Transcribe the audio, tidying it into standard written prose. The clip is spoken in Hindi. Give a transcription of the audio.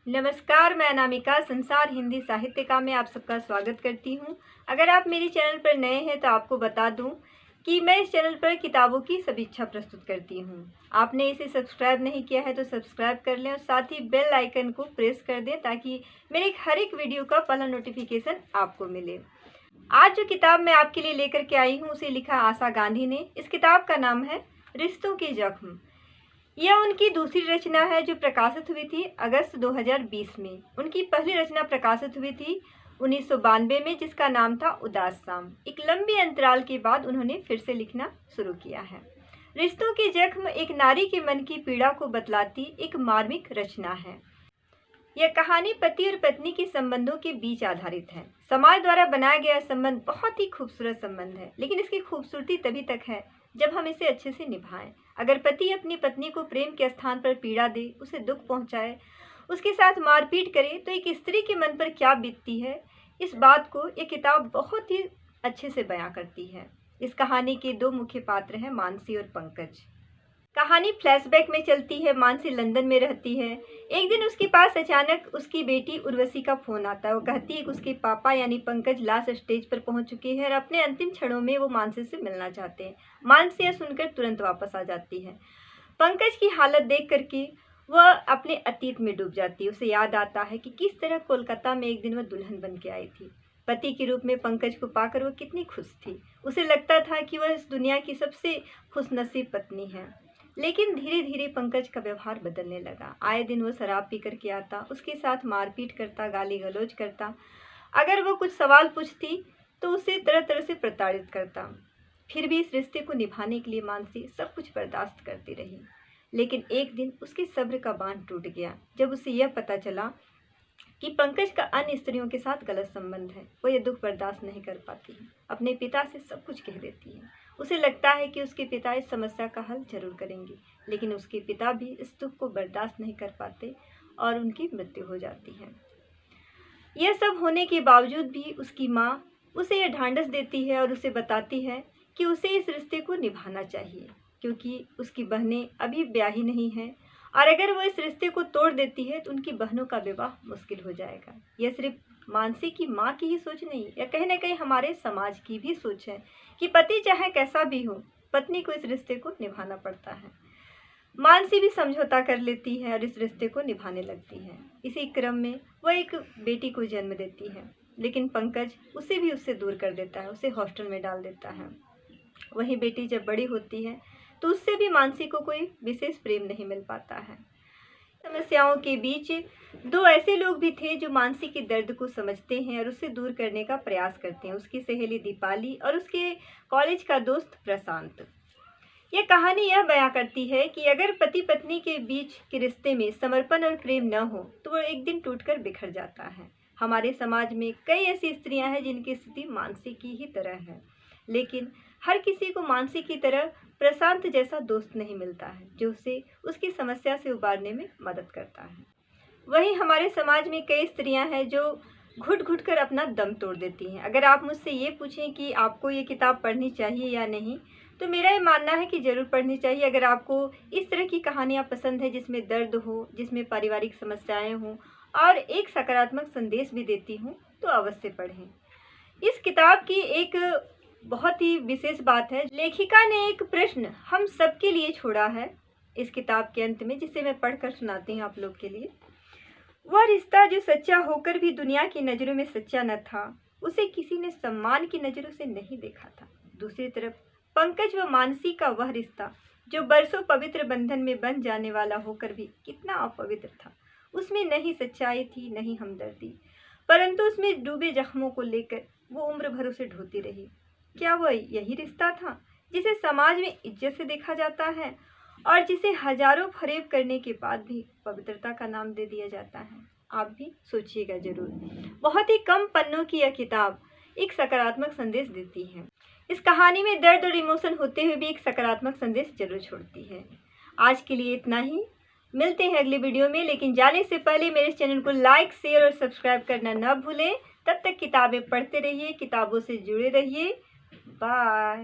नमस्कार, मैं अनामिका संसार हिंदी साहित्यिका में आप सबका स्वागत करती हूं। अगर आप मेरे चैनल पर नए हैं तो आपको बता दूं कि मैं इस चैनल पर किताबों की समीक्षा प्रस्तुत करती हूं। आपने इसे सब्सक्राइब नहीं किया है तो सब्सक्राइब कर लें और साथ ही बेल आइकन को प्रेस कर दें ताकि मेरे हर एक वीडियो का पहला नोटिफिकेशन आपको मिले। आज जो किताब मैं आपके लिए लेकर के आई हूँ उसे लिखा आशा गांधी ने। इस किताब का नाम है रिश्तों के जख्म। यह उनकी दूसरी रचना है जो प्रकाशित हुई थी अगस्त 2020 में। उनकी पहली रचना प्रकाशित हुई थी 1992 में जिसका नाम था उदास शाम। एक लंबे अंतराल के बाद उन्होंने फिर से लिखना शुरू किया है। रिश्तों के जख्म एक नारी के मन की पीड़ा को बतलाती एक मार्मिक रचना है। यह कहानी पति और पत्नी के संबंधों के बीच आधारित है। समाज द्वारा बनाया गया संबंध बहुत ही खूबसूरत संबंध है, लेकिन इसकी खूबसूरती तभी तक है जब हम इसे अच्छे से निभाएं। अगर पति अपनी पत्नी को प्रेम के स्थान पर पीड़ा दे, उसे दुख पहुंचाए, उसके साथ मारपीट करे तो एक स्त्री के मन पर क्या बीतती है, इस बात को ये किताब बहुत ही अच्छे से बयां करती है। इस कहानी के दो मुख्य पात्र हैं, मानसी और पंकज। कहानी फ्लैशबैक में चलती है। मानसी लंदन में रहती है। एक दिन उसके पास अचानक उसकी बेटी उर्वशी का फोन आता है। वो कहती है कि उसके पापा यानी पंकज लास्ट स्टेज पर पहुंच चुके हैं और अपने अंतिम क्षणों में वो मानसी से मिलना चाहते हैं। मानसी यह सुनकर तुरंत वापस आ जाती है। पंकज की हालत देख करके वह अपने अतीत में डूब जाती है। उसे याद आता है कि किस तरह कोलकाता में एक दिन वह दुल्हन बन के आई थी। पति के रूप में पंकज को पाकर वह कितनी खुश थी। उसे लगता था कि वह इस दुनिया की सबसे खुशनसीब पत्नी है। लेकिन धीरे धीरे पंकज का व्यवहार बदलने लगा। आए दिन वो शराब पी करके आता, उसके साथ मारपीट करता, गाली गलौज करता। अगर वो कुछ सवाल पूछती तो उसे तरह तरह से प्रताड़ित करता। फिर भी इस रिश्ते को निभाने के लिए मानसी सब कुछ बर्दाश्त करती रही। लेकिन एक दिन उसके सब्र का बांध टूट गया जब उसे यह पता चला कि पंकज का अन्य स्त्रियों के साथ गलत संबंध है। वो ये दुख बर्दाश्त नहीं कर पाती है। अपने पिता से सब कुछ कह देती है। उसे लगता है कि उसके पिता इस समस्या का हल जरूर करेंगे, लेकिन उसके पिता भी इस दुख को बर्दाश्त नहीं कर पाते और उनकी मृत्यु हो जाती है। यह सब होने के बावजूद भी उसकी माँ उसे यह ढांढस देती है और उसे बताती है कि उसे इस रिश्ते को निभाना चाहिए, क्योंकि उसकी बहनें अभी ब्याही नहीं हैं और अगर वो इस रिश्ते को तोड़ देती है तो उनकी बहनों का विवाह मुश्किल हो जाएगा। यह सिर्फ मानसी की माँ की ही सोच नहीं, यह कहीं ना कहीं हमारे समाज की भी सोच है कि पति चाहे कैसा भी हो, पत्नी को इस रिश्ते को निभाना पड़ता है। मानसी भी समझौता कर लेती है और इस रिश्ते को निभाने लगती है। इसी क्रम में वह एक बेटी को जन्म देती है, लेकिन पंकज उसे भी उससे दूर कर देता है, उसे हॉस्टल में डाल देता है। वही बेटी जब बड़ी होती है तो उससे भी मानसी को कोई विशेष प्रेम नहीं मिल पाता है। समस्याओं के बीच दो ऐसे लोग भी थे जो मानसी के दर्द को समझते हैं और उसे दूर करने का प्रयास करते हैं, उसकी सहेली दीपाली और उसके कॉलेज का दोस्त प्रशांत। यह कहानी यह बयां करती है कि अगर पति पत्नी के बीच के रिश्ते में समर्पण और प्रेम न हो तो वह एक दिन टूटकर बिखर जाता है। हमारे समाज में कई ऐसी स्त्रियां हैं जिनकी स्थिति मानसी की ही तरह है, लेकिन हर किसी को मानसी की तरह प्रशांत जैसा दोस्त नहीं मिलता है जो उसे उसकी समस्या से उबारने में मदद करता है। वहीं हमारे समाज में कई स्त्रियां हैं जो घुट घुट कर अपना दम तोड़ देती हैं। अगर आप मुझसे ये पूछें कि आपको ये किताब पढ़नी चाहिए या नहीं, तो मेरा ये मानना है कि ज़रूर पढ़नी चाहिए। अगर आपको इस तरह की कहानियाँ पसंद है जिसमें दर्द हो, जिसमें पारिवारिक समस्याएं हों और एक सकारात्मक संदेश भी देती हूँ, तो अवश्य पढ़ें। इस किताब की एक बहुत ही विशेष बात है, लेखिका ने एक प्रश्न हम सबके लिए छोड़ा है इस किताब के अंत में, जिसे मैं पढ़कर सुनाती हूँ आप लोग के लिए। वह रिश्ता जो सच्चा होकर भी दुनिया की नज़रों में सच्चा न था, उसे किसी ने सम्मान की नज़रों से नहीं देखा था। दूसरी तरफ पंकज व मानसी का वह रिश्ता जो बरसों पवित्र बंधन में बन जाने वाला होकर भी कितना अपवित्र था। उसमें न ही सच्चाई थी न ही हमदर्दी, परंतु उसमें डूबे जख्मों को लेकर वो उम्र भर उसे ढोती रही। क्या वह यही रिश्ता था जिसे समाज में इज्जत से देखा जाता है और जिसे हजारों फरेब करने के बाद भी पवित्रता का नाम दे दिया जाता है? आप भी सोचिएगा जरूर। बहुत ही कम पन्नों की यह किताब एक सकारात्मक संदेश देती है। इस कहानी में दर्द और इमोशन होते हुए भी एक सकारात्मक संदेश जरूर छोड़ती है। आज के लिए इतना ही, मिलते हैं अगले वीडियो में, लेकिन जाने से पहले मेरे चैनल को लाइक, शेयर और सब्सक्राइब करना न भूलें। तब तक किताबें पढ़ते रहिए, किताबों से जुड़े रहिए। बाय।